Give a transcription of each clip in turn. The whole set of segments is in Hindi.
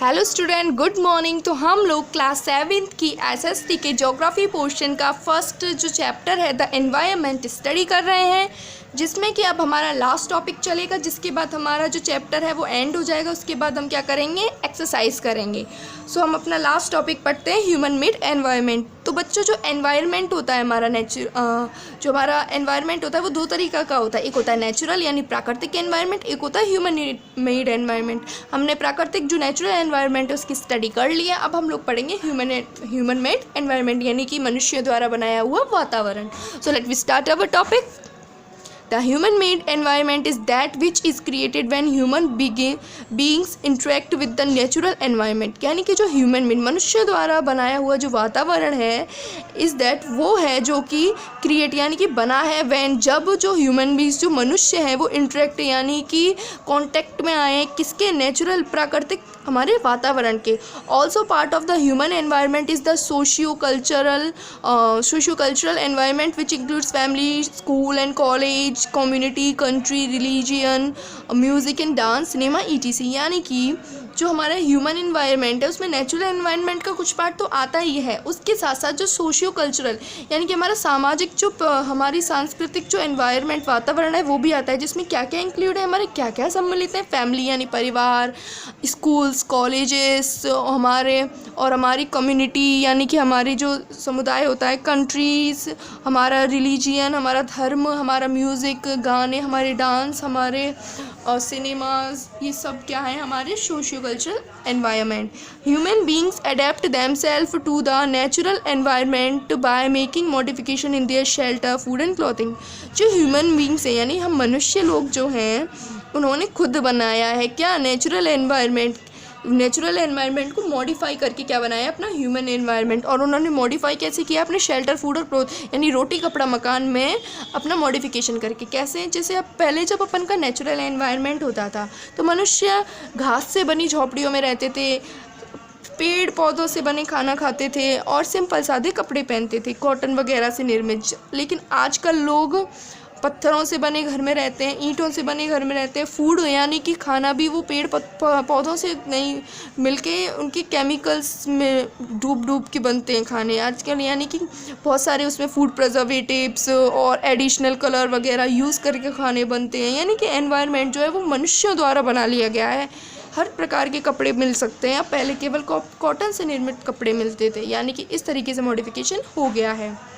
Hello student, good morning. तो हम लोग क्लास 7th की एसएसटी के ज्योग्राफी पोर्शन का फर्स्ट जो चैप्टर है द एनवायरनमेंट स्टडी कर रहे हैं, जिसमें कि अब हमारा लास्ट टॉपिक चलेगा। जिसके बाद हमारा जो चैप्टर है वो एंड हो जाएगा। उसके बाद हम क्या करेंगे, एक्सरसाइज करेंगे। सो हम अपना लास्ट टॉपिक पढ़ते हैं, ह्यूमन मेड एनवायरनमेंट। तो बच्चों, जो एनवायरनमेंट होता है हमारा जो हमारा एनवायरनमेंट होता है वो दो तरीक़ा का होता है। एक होता है नेचुरल यानी प्राकृतिक एनवायरनमेंट, एक होता है ह्यूमन मेड एनवायरनमेंट। हमने प्राकृतिक जो नेचुरल एनवायरनमेंट है उसकी स्टडी कर लिया। अब हम लोग पढ़ेंगे ह्यूमन मेड एनवायरनमेंट यानी कि मनुष्य द्वारा बनाया हुआ वातावरण। So let we start our topic. The human-made environment is that which is created when human beings interact with the natural environment। यानी कि जो human-made मनुष्य द्वारा बनाया हुआ जो वातावरण है is that वो है जो कि create यानी कि बना है when जब जो human beings जो मनुष्य हैं वो interact यानी कि contact में आए किसके, natural प्राकृतिक हमारे वातावरण के। Also part of the human environment is the socio cultural environment which includes family, school and college, community, country, religion, music and dance, cinema, ETC। यानी कि जो हमारा ह्यूमन एनवायरनमेंट है उसमें नेचुरल एनवायरनमेंट का कुछ पार्ट तो आता ही है, उसके साथ साथ जो सोशियो कल्चरल यानी कि हमारा सामाजिक जो हमारी सांस्कृतिक जो एनवायरनमेंट वातावरण है वो भी आता है। जिसमें क्या क्या इंक्लूड है, हमारे क्या क्या सम्मिलित हैं, फैमिली यानी परिवार, स्कूल्स, कॉलेजेस हमारी कम्युनिटी यानी कि हमारी जो समुदाय होता है, कंट्रीज़, हमारा रिलीजियन, हमारा धर्म, हमारा म्यूज़िक, गाने, हमारे डांस, हमारे सिनेमाज, ये सब क्या है, हमारे socio cultural environment. Human beings adept themselves to the natural environment by making modification in their shelter, food and clothing. जो ह्यूमन बींग्स हैं यानी हम मनुष्य लोग जो हैं उन्होंने खुद बनाया है क्या, नेचुरल एनवायरनमेंट को मॉडिफाई करके क्या बनाया, अपना ह्यूमन एनवायरनमेंट। और उन्होंने मॉडिफाई कैसे किया, अपने शेल्टर, फूड और क्लोथ यानी रोटी, कपड़ा, मकान में अपना मॉडिफिकेशन करके। कैसे, जैसे अब पहले जब अपन का नेचुरल एनवायरनमेंट होता था तो मनुष्य घास से बनी झोपड़ियों में रहते थे, पेड़ पौधों से बने खाना खाते थे और सिंपल सादे कपड़े पहनते थे, कॉटन वगैरह से निर्मित। लेकिन आजकल लोग पत्थरों से बने घर में रहते हैं, ईंटों से बने घर में रहते हैं। फूड यानी कि खाना भी वो पेड़ पौधों से नहीं मिलके उनके केमिकल्स में डूब के बनते हैं खाने आजकल। यानी कि बहुत सारे उसमें फूड प्रिजर्वेटिव्स और एडिशनल कलर वगैरह यूज़ करके खाने बनते हैं। यानी कि एनवायरनमेंट जो है वो मनुष्यों द्वारा बना लिया गया है। हर प्रकार के कपड़े मिल सकते हैं, अब पहले केवल कॉटन से निर्मित कपड़े मिलते थे। यानी कि इस तरीके से मॉडिफिकेशन हो गया है।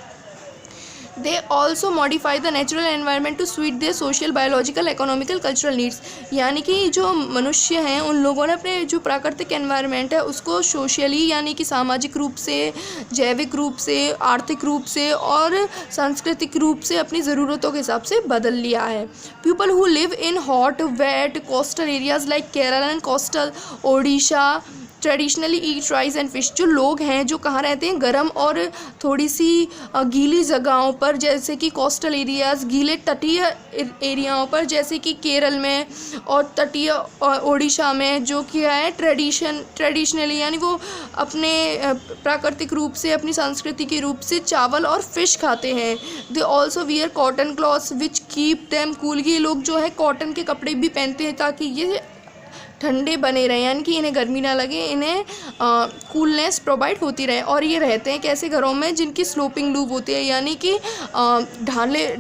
They also modify the natural environment to suit their social, biological, economical, cultural needs। यानी कि जो मनुष्य हैं उन लोगों ने अपने जो प्राकृतिक एनवायरनमेंट है उसको सोशली यानी कि सामाजिक रूप से, जैविक रूप से, आर्थिक रूप से और सांस्कृतिक रूप से अपनी ज़रूरतों के हिसाब से बदल लिया है। People who live in hot, wet, coastal areas like Kerala and coastal Odisha traditionally eat rice and fish. जो लोग हैं जो कहाँ रहते हैं, गर्म और थोड़ी सी गीली जगहों पर, जैसे कि कोस्टल एरियाज़, गीले तटीय एरियाओं पर, जैसे कि केरल में और तटीय ओडिशा में, जो क्या है ट्रेडिशनली यानी वो अपने प्राकृतिक रूप से, अपनी संस्कृति के रूप से चावल और फिश खाते हैं। They also wear cotton clothes which keep them cool. ये लोग जो है कॉटन के कपड़े भी पहनते हैं ताकि ये ठंडे बने रहें, यानी कि इन्हें गर्मी ना लगे, इन्हें कूलनेस प्रोवाइड होती रहे। और ये रहते हैं कैसे घरों में, जिनकी स्लोपिंग रूफ होती है यानी कि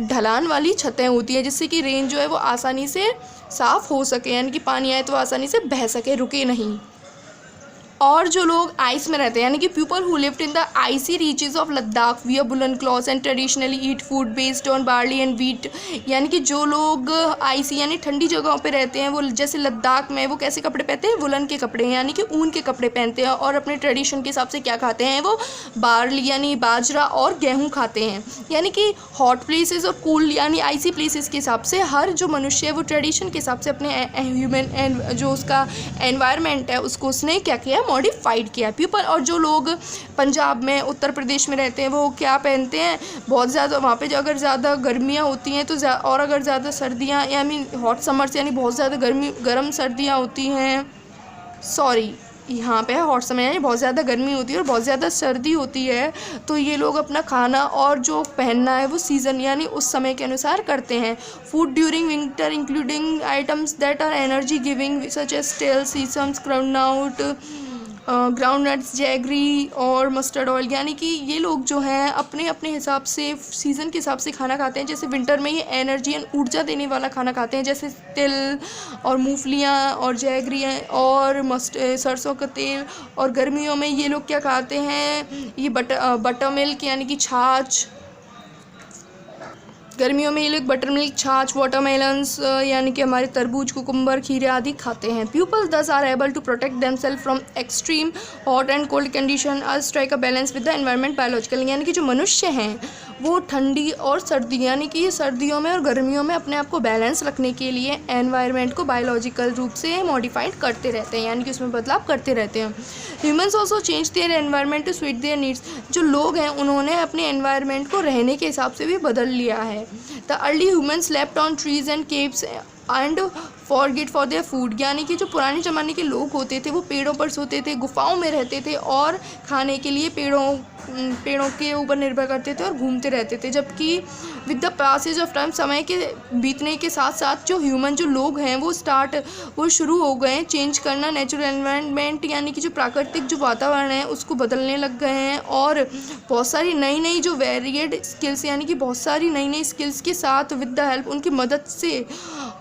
ढलान वाली छतें होती हैं, जिससे कि रेन जो है वो आसानी से साफ़ हो सके, यानी कि पानी आए तो आसानी से बह सके, रुके नहीं। और जो लोग आइस में रहते हैं यानी कि people who lived in the icy reaches of Ladakh wear woollen clothes and traditionally eat food based on barley and wheat. यानी कि जो लोग आइसी यानी ठंडी जगहों पे रहते हैं वो जैसे लद्दाख में वो कैसे कपड़े पहनते हैं, वुलन के कपड़े यानी कि ऊन के कपड़े पहनते हैं। और अपने ट्रेडिशन के हिसाब से क्या खाते हैं, वो बार्ली यानी बाजरा और गेहूँ खाते हैं। यानी कि हॉट प्लेसेस और कूल यानी आइसी प्लेसेस के हिसाब से हर जो मनुष्य है वो ट्रेडिशन के हिसाब से अपने ह्यूमन जो उसका एनवायरनमेंट है उसको उसने क्या किया, मॉडिफाइड किया पीपल। और जो लोग पंजाब में, उत्तर प्रदेश में रहते हैं वो क्या पहनते हैं, बहुत ज़्यादा वहाँ पे अगर ज़्यादा गर्मियाँ होती हैं तो और अगर ज़्यादा सर्दियाँ यानी हॉट समर्स यानी बहुत ज़्यादा गर्म सर्दियाँ होती हैं, यहाँ पे हॉट समय यानी बहुत ज़्यादा गर्मी होती है और बहुत ज़्यादा सर्दी होती है, तो ये लोग अपना खाना और जो पहनना है वो सीज़न यानी उस समय के अनुसार करते हैं। Food during winter including items that are energy giving such as टेल सीसम्स ग्राउंड नट्स जैगरी और मस्टर्ड ऑयल, यानी कि ये लोग जो हैं अपने अपने हिसाब से सीज़न के हिसाब से खाना खाते हैं। जैसे विंटर में ये एनर्जी एंड ऊर्जा देने वाला खाना खाते हैं, जैसे तिल और मूंगफलियाँ और जैगरी और सरसों का तेल। और गर्मियों में ये लोग क्या खाते हैं, ये बटर मिल्क यानी कि छाछ। गर्मियों में ये लोग बटर मिल्क, छाछ, वाटरमेलन्स यानी कि हमारे तरबूज, कुकुम्बर, खीरे आदि खाते हैं। Peoples thus are able to protect themself from extreme hot and cold condition और strike a balance with the environment biological, यानी कि जो मनुष्य हैं वो ठंडी और सर्दी यानी कि सर्दियों में और गर्मियों में अपने आप को बैलेंस रखने के लिए एनवायरनमेंट को बायोलॉजिकल रूप से मॉडिफाइड करते रहते हैं, यानी कि उसमें बदलाव करते रहते हैं। Humans also change their environment to suit their needs, जो लोग हैं उन्होंने अपने एनवायरनमेंट को रहने के हिसाब से भी बदल लिया है। The early humans slept on trees and caves and forget for their food, यानी कि जो पुराने ज़माने के लोग होते थे वो पेड़ों पर सोते थे, गुफाओं में रहते थे और खाने के लिए पेड़ों के ऊपर निर्भर करते थे और घूमते रहते थे। जबकि with the passage of time, समय के बीतने के साथ साथ जो लोग हैं वो शुरू हो गए चेंज करना नेचुरल एनवायरनमेंट, यानी कि जो प्राकृतिक जो वातावरण है उसको बदलने लग गए हैं। और बहुत सारी नई जो वेरिएड स्किल्स यानी कि बहुत सारी नई स्किल्स के साथ विद द हेल्प उनकी मदद से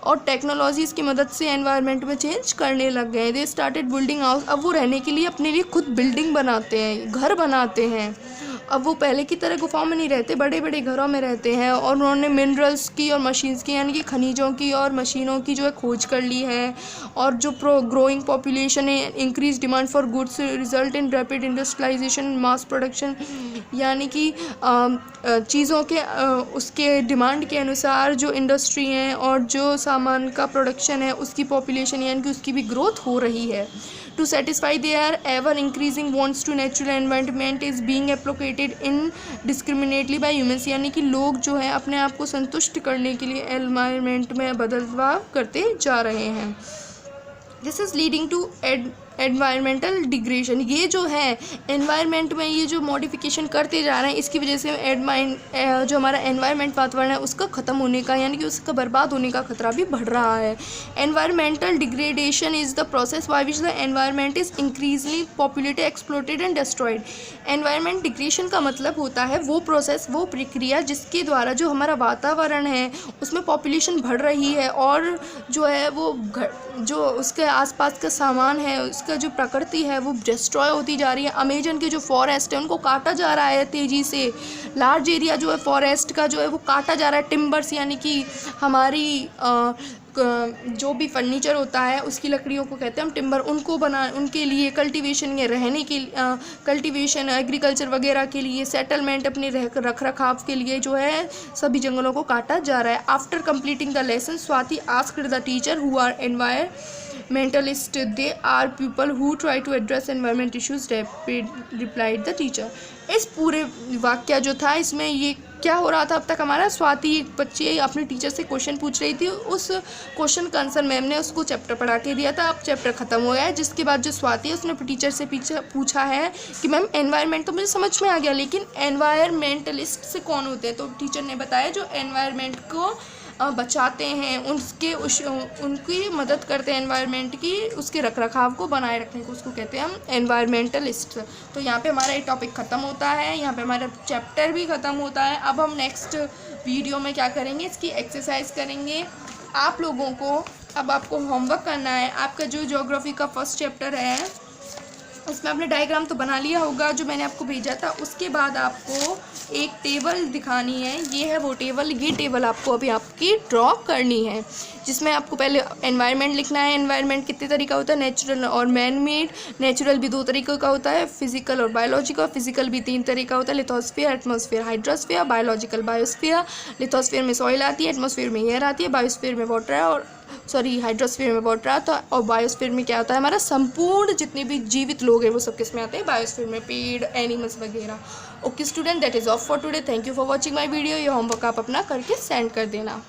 और टेक्नोलॉजीज़ की मदद से एनवायरनमेंट में चेंज करने लग गए। दे स्टार्टेड बिल्डिंग हाउस, अब वो रहने के लिए अपने लिए खुद बिल्डिंग बनाते हैं, घर बनाते हैं। अब वो पहले की तरह गुफाओं में नहीं रहते, बड़े बड़े घरों में रहते हैं। और उन्होंने मिनरल्स की और मशीन्स की यानी कि खनिजों की और मशीनों की जो है खोज कर ली है। और जो ग्रोइंग पॉपुलेशन है, increase demand for goods result in rapid industrialisation mass production, यानी कि चीज़ों के उसके डिमांड के अनुसार जो इंडस्ट्री हैं और जो सामान का प्रोडक्शन है उसकी पॉपुलेशन यानी कि उसकी भी ग्रोथ हो रही है। To satisfy their ever increasing wants to natural environment is being applicated indiscriminately by humans, यानी कि लोग जो है अपने आप को संतुष्ट करने के लिए एनवायरनमेंट में बदलाव करते जा रहे हैं। This is leading to environmental degradation, ये जो है एनवायरनमेंट में ये जो मॉडिफिकेशन करते जा रहे हैं इसकी वजह से जो हमारा एनवायरनमेंट वातावरण है उसका ख़त्म होने का यानी कि उसका बर्बाद होने का खतरा भी बढ़ रहा है। Environmental degradation is the process by which the environment is increasingly populated, exploited and destroyed. Environment degradation का मतलब होता है वो प्रोसेस, वो प्रक्रिया जिसके द्वारा जो हमारा वातावरण है उसमें पॉपुलेशन बढ़ रही है और जो है वो जो उसके आसपास का सामान है उसका जो प्रकृति है वो डिस्ट्रॉय होती जा रही है। अमेजन के जो फॉरेस्ट है उनको काटा जा रहा है तेज़ी से, लार्ज एरिया जो है फॉरेस्ट का जो है वो काटा जा रहा है। टिम्बर्स यानी कि हमारी जो भी फर्नीचर होता है उसकी लकड़ियों को कहते हैं हम टिम्बर, उनके लिए कल्टीवेशन या रहने के कल्टीवेशन एग्रीकल्चर वगैरह के लिए सेटलमेंट अपने रख रखाव के लिए जो है सभी जंगलों को काटा जा रहा है। After completing the lesson Swati asked the teacher who are environmentalist, they are people who try to address environment issues, replied the teacher। इस पूरे वाक्य जो था इसमें ये क्या हो रहा था, अब तक हमारा स्वाति एक बच्चे अपने टीचर से क्वेश्चन पूछ रही थी, उस क्वेश्चन का आंसर मैम ने उसको चैप्टर पढ़ा के दिया था। अब चैप्टर ख़त्म हो गया है, जिसके बाद जो स्वाति है उसने टीचर से पूछा है कि मैम एनवायरनमेंट तो मुझे समझ में आ गया लेकिन एनवायरमेंटलिस्ट से कौन होते हैं। तो टीचर ने बताया जो एनवायरनमेंट को बचाते हैं, उनकी मदद करते हैं एनवायरनमेंट की उसके रखरखाव को बनाए रखने को, उसको कहते हैं हम एनवायरमेंटलिस्ट। तो यहाँ पे हमारा ये टॉपिक ख़त्म होता है, यहाँ पे हमारा चैप्टर भी ख़त्म होता है। अब हम नेक्स्ट वीडियो में क्या करेंगे, इसकी एक्सरसाइज करेंगे। आप लोगों को अब आपको होमवर्क करना है। आपका जो ज्योग्राफी का फर्स्ट चैप्टर है उसमें आपने डायग्राम तो बना लिया होगा जो मैंने आपको भेजा था। उसके बाद आपको एक टेबल दिखानी है, ये है वो टेबल। ये टेबल आपको अभी आपकी ड्रॉ करनी है जिसमें आपको पहले एनवायरनमेंट लिखना है। एनवायरनमेंट कितने तरीका होता है, नेचुरल और मैन मेड। नेचुरल भी 2 तरीक़ों का होता है, फिजिकल और बायोलॉजिकल। फिजिकल भी 3 तरीका होता है, lithosphere, atmosphere, hydrosphere. Biological biosphere, lithosphere में सॉइल आती है, एटमॉस्फेयर में एयर आती है, बायोस्फीयर में वाटर है और हाइड्रोस्फीयर में वाटर आता है। और बायोस्फीयर में क्या होता है, हमारा संपूर्ण जितने भी जीवित लोग हैं वो सब किस में आते हैं, बायोस्फीयर में, पेड़, एनिमल्स वगैरह। Okay student, that is of for today. Thank you for watching my video. ये होमवर्क आप अपना करके सेंड कर देना।